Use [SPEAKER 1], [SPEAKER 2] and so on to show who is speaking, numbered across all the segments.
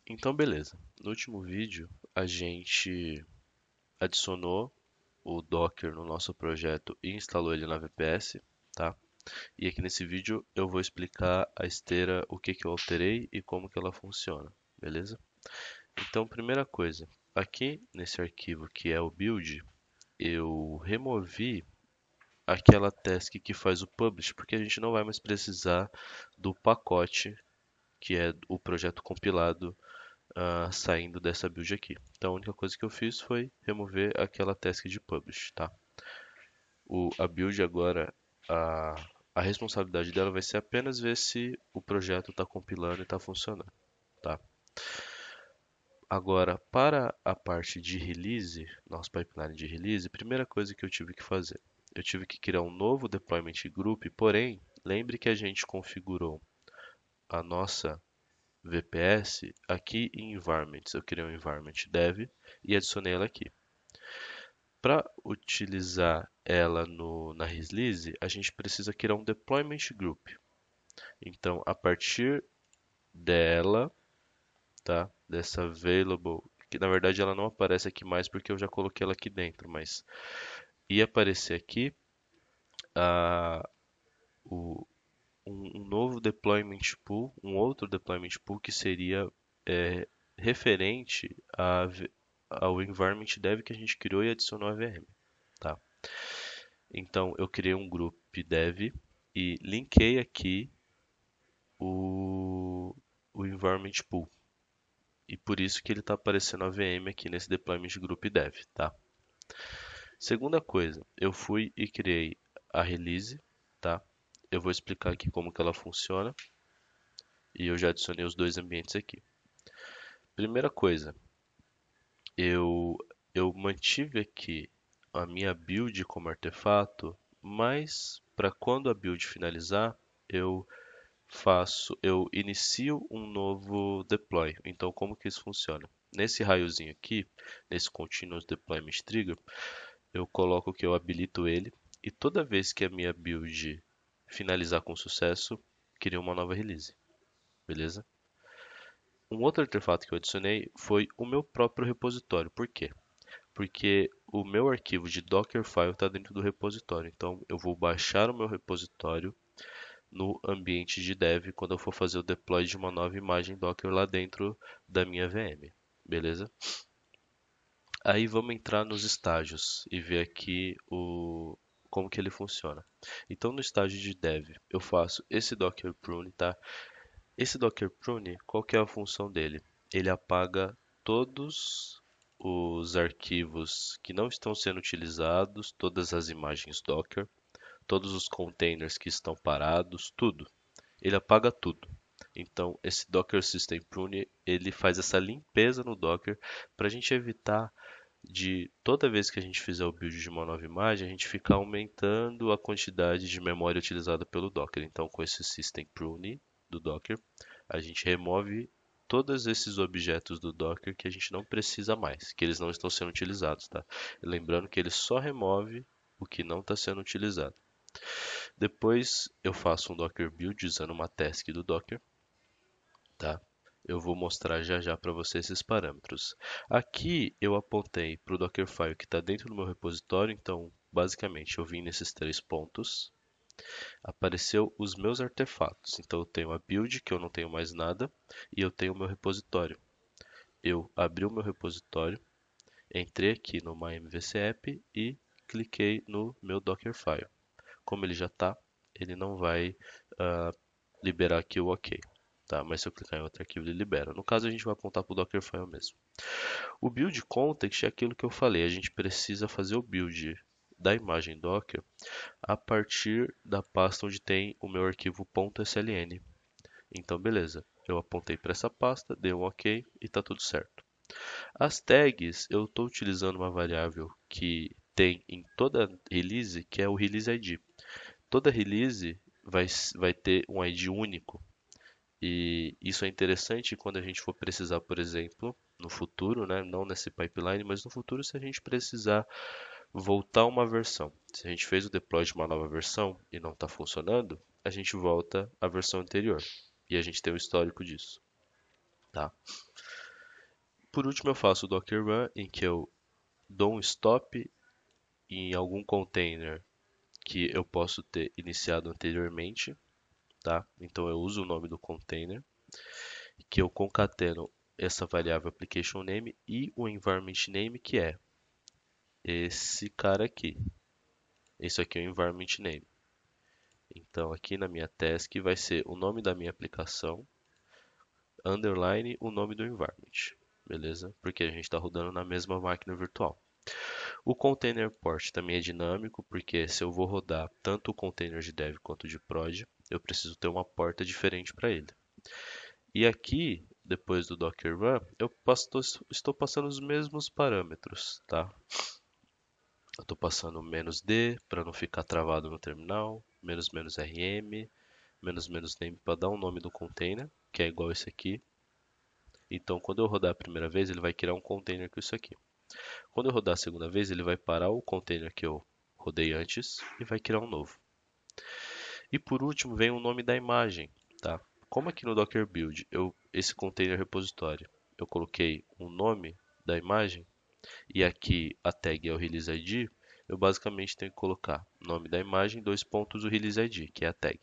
[SPEAKER 1] Então, beleza. No último vídeo, a gente adicionou o Docker no nosso projeto e instalou ele na VPS, tá? E aqui nesse vídeo eu vou explicar a esteira, o que que eu alterei e como que ela funciona, beleza? Então, primeira coisa, aqui nesse arquivo que é o build, eu removi aquela task que faz o publish, porque a gente não vai mais precisar do pacote que é o projeto compilado saindo dessa build aqui. Então a única coisa que eu fiz foi remover aquela task de publish, tá? A build agora, a, a responsabilidade dela vai ser apenas ver se o projeto está compilando e está funcionando, tá? Agora, para a parte de release, nosso pipeline de release, primeira coisa que eu tive que fazer, eu tive que criar um novo deployment group, porém, lembre que a gente configurou a nossa VPS aqui em environments. Eu criei um environment dev e adicionei ela aqui. Para utilizar ela na release, a gente precisa criar um deployment group. Então, a partir dela, tá? Dessa available, que na verdade ela não aparece aqui mais porque eu já coloquei ela aqui dentro, mas ia aparecer aqui a, o, um novo deployment pool, um outro deployment pool que seria é, referente ao environment dev que a gente criou e adicionou a VM, tá? Então eu criei um group dev e linkei aqui o, o environment pool. E por isso que ele está aparecendo a VM aqui nesse deployment group dev, tá? Segunda coisa, eu fui e criei a release, tá? Eu vou explicar aqui como que ela funciona e eu já adicionei os dois ambientes aqui. Primeira coisa, eu, eu mantive aqui a minha build como artefato, mas para quando a build finalizar, eu inicio um novo deploy. Então, como que isso funciona? Nesse raiozinho aqui, nesse Continuous Deployment Trigger, eu coloco que eu habilito ele e toda vez que a minha build finalizar com sucesso, cria uma nova release, beleza? Um outro artefato que eu adicionei foi o meu próprio repositório. Por quê? Porque o meu arquivo de Dockerfile está dentro do repositório. Então, eu vou baixar o meu repositório no ambiente de dev quando eu for fazer o deploy de uma nova imagem Docker lá dentro da minha VM. Beleza? Aí vamos entrar nos estágios e ver aqui como que ele funciona. Então, no estágio de dev, eu faço esse Docker Prune, tá? Esse Docker Prune, qual que é a função dele? Ele apaga todos os arquivos que não estão sendo utilizados, todas as imagens Docker, todos os containers que estão parados, tudo. Ele apaga tudo. Então, esse Docker System Prune, ele faz essa limpeza no Docker para a gente evitar de toda vez que a gente fizer o build de uma nova imagem, a gente ficar aumentando a quantidade de memória utilizada pelo Docker. Então, com esse System Prune do Docker, a gente remove todos esses objetos do Docker que a gente não precisa mais, que eles não estão sendo utilizados, tá? E lembrando que ele só remove o que não está sendo utilizado. Depois eu faço um Docker build usando uma task do Docker, tá? Eu vou mostrar já já para você esses parâmetros. Aqui eu apontei para o Dockerfile que está dentro do meu repositório, então basicamente eu vim nesses três pontos, apareceu os meus artefatos. Então eu tenho a build, que eu não tenho mais nada, e eu tenho o meu repositório. Eu abri o meu repositório, entrei aqui no MyMVCapp e cliquei no meu Dockerfile. Como ele já está, ele não vai liberar aqui o OK. Tá, mas se eu clicar em outro arquivo, ele libera. No caso, a gente vai apontar para o Dockerfile mesmo. O build context é aquilo que eu falei. A gente precisa fazer o build da imagem Docker a partir da pasta onde tem o meu arquivo .sln. Então, beleza. Eu apontei para essa pasta, dei um OK e está tudo certo. As tags, eu estou utilizando uma variável que tem em toda release, que é o release ID. Toda release vai ter um ID único. E isso é interessante quando a gente for precisar, por exemplo, no futuro, né? Não nesse pipeline, mas no futuro, se a gente precisar voltar uma versão. Se a gente fez o deploy de uma nova versão e não está funcionando, a gente volta à versão anterior. E a gente tem o histórico disso, tá? Por último, eu faço o Docker Run, em que eu dou um stop em algum container que eu posso ter iniciado anteriormente, tá? Então eu uso o nome do container, que eu concateno essa variável application name e o environment name, que é esse cara aqui. Isso aqui é o environment name. Então aqui na minha task vai ser o nome da minha aplicação, underline o nome do environment, beleza? Porque a gente está rodando na mesma máquina virtual. O container port também é dinâmico, porque se eu vou rodar tanto o container de dev quanto de prod, eu preciso ter uma porta diferente para ele. E aqui, depois do Docker Run, estou passando os mesmos parâmetros, tá? Eu estou passando "-d" para não ficar travado no terminal, "-rm", "-name" para dar o nome do container, que é igual esse aqui. Então, quando eu rodar a primeira vez, ele vai criar um container com isso aqui. Quando eu rodar a segunda vez, ele vai parar o container que eu rodei antes e vai criar um novo. E por último, vem o nome da imagem, tá? Como aqui no Docker Build, esse container repositório, eu coloquei o nome da imagem e aqui a tag é o release ID, eu basicamente tenho que colocar nome da imagem, dois pontos, o release ID, que é a tag.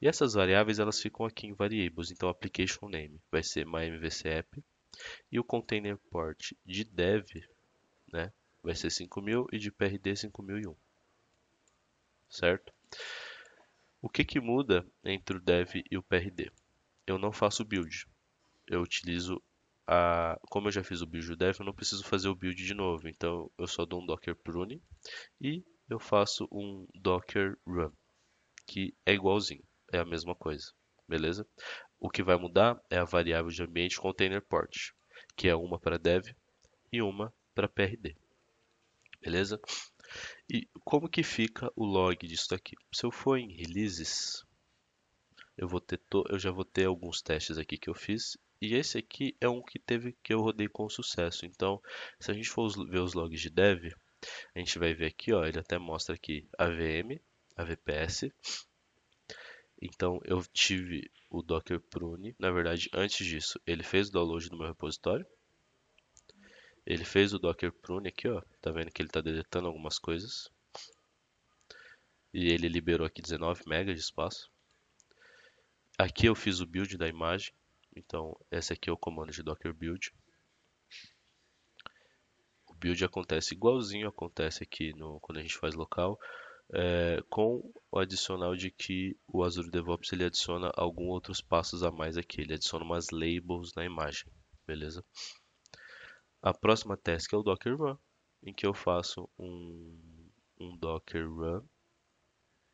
[SPEAKER 1] E essas variáveis elas ficam aqui em variables, então application name vai ser mymvcapp e o container port de dev, né, vai ser 5000 e de PRD 5001, certo? O que muda entre o dev e o PRD? Eu não faço build, eu utilizo como eu já fiz o build do dev, eu não preciso fazer o build de novo, então eu só dou um docker prune e eu faço um docker run, que é igualzinho, é a mesma coisa, beleza? O que vai mudar é a variável de ambiente container port, que é uma para dev e uma para PRD, beleza? E como que fica o log disso aqui? Se eu for em releases, eu já vou ter alguns testes aqui que eu fiz, e esse aqui é um que eu rodei com sucesso. Então, se a gente for ver os logs de dev, a gente vai ver aqui, ó, ele até mostra aqui AVM, AVPS. Então, eu tive o Docker Prune. Na verdade, antes disso, ele fez o download do meu repositório. Ele fez o Docker Prune aqui, ó. Tá vendo que ele está deletando algumas coisas. E ele liberou aqui 19 MB de espaço. Aqui eu fiz o build da imagem. Então, esse aqui é o comando de Docker Build. O build acontece igualzinho acontece aqui quando a gente faz local, com o adicional de que o Azure DevOps ele adiciona alguns outros passos a mais aqui. Ele adiciona umas labels na imagem, beleza? A próxima task é o Docker Run, em que eu faço um Docker Run.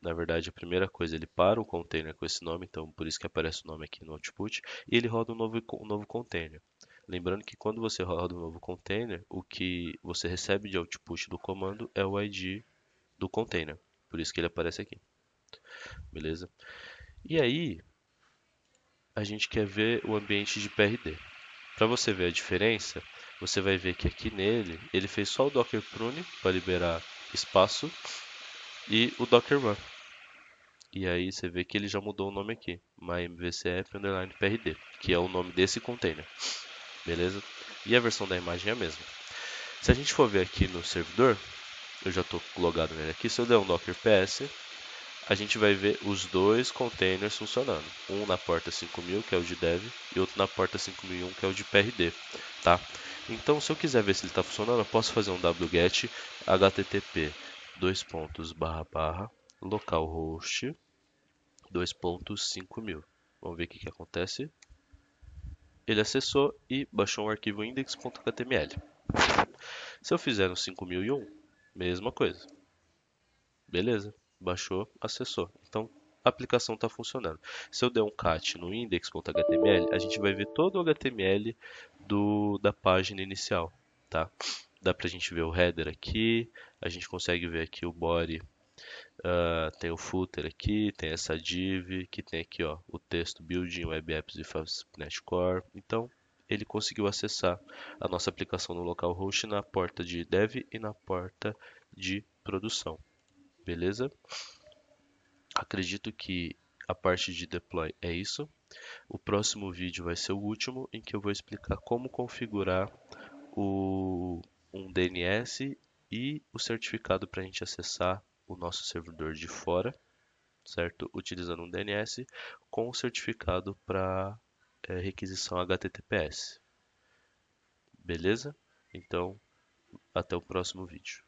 [SPEAKER 1] Na verdade, a primeira coisa, ele para o container com esse nome, então por isso que aparece o nome aqui no output, e ele roda um novo container. Lembrando que quando você roda um novo container, o que você recebe de output do comando é o ID do container. Por isso que ele aparece aqui. Beleza? E aí, a gente quer ver o ambiente de PRD. Para você ver a diferença, você vai ver que aqui nele, ele fez só o Docker Prune para liberar espaço e o Docker Run. E aí você vê que ele já mudou o nome aqui, mymvcf_prd, que é o nome desse container. Beleza? E a versão da imagem é a mesma. Se a gente for ver aqui no servidor, eu já estou logado nele aqui, se eu der um docker ps, a gente vai ver os dois containers funcionando. Um na porta 5000, que é o de dev, e outro na porta 5001, que é o de PRD. Tá? Então, se eu quiser ver se ele está funcionando, eu posso fazer um wget http localhost 2.5000. Vamos ver o que acontece. Ele acessou e baixou um arquivo index.html. Se eu fizer no 5001, mesma coisa. Beleza, baixou, acessou. Então, a aplicação está funcionando. Se eu der um cat no index.html, a gente vai ver todo o HTML da página inicial, tá? Dá pra gente ver o header aqui, a gente consegue ver aqui o body, tem o footer aqui, tem essa div, que tem aqui ó, o texto Building Web Apps with ASP.NET Core. Então, ele conseguiu acessar a nossa aplicação no localhost na porta de dev e na porta de produção. Beleza? Acredito que a parte de deploy é isso. O próximo vídeo vai ser o último, em que eu vou explicar como configurar um DNS e o certificado para a gente acessar o nosso servidor de fora, certo? Utilizando um DNS com o certificado para requisição HTTPS. Beleza? Então, até o próximo vídeo.